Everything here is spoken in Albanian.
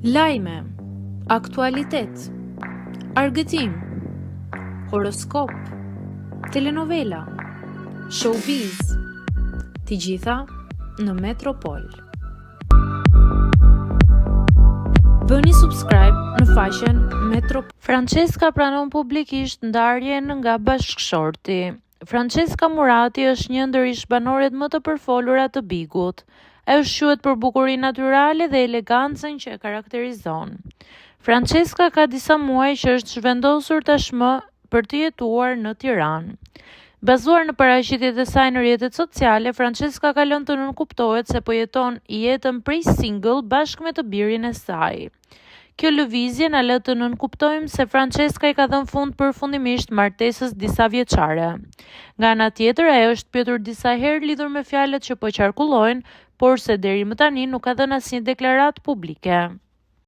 Lajme, aktualitet, argëtim, horoskop, telenovela, showbiz, të gjitha në Metropol. Bëni subscribe në faqen Metropol. Francesca pranon publikisht ndarjen nga bashkëshorti. Francesca Murati është një ndër ish-banorët më të përfolura të Bigut. Ajo quhet për bukurinë natyrale dhe elegancën që e karakterizon. Francesca ka disa muaj që është zhvendosur tashmë për të jetuar në Tiranë. Bazuar në paraqitjet e saj në rrjetet sociale, Francesca ka lënë të nënkuptohet se po jeton jetën prej single bashkë me të birin e saj. Kjo lëvizje na lë të nënkuptojmë se Francesca i ka dhënë fund përfundimisht martesës disa vjeçare. Nga ana tjetër, ajo është pyetur disa herë lidhur me fjalët që po qarkullojnë, por se deri më tani nuk ka dhënë asnjë deklaratë publike.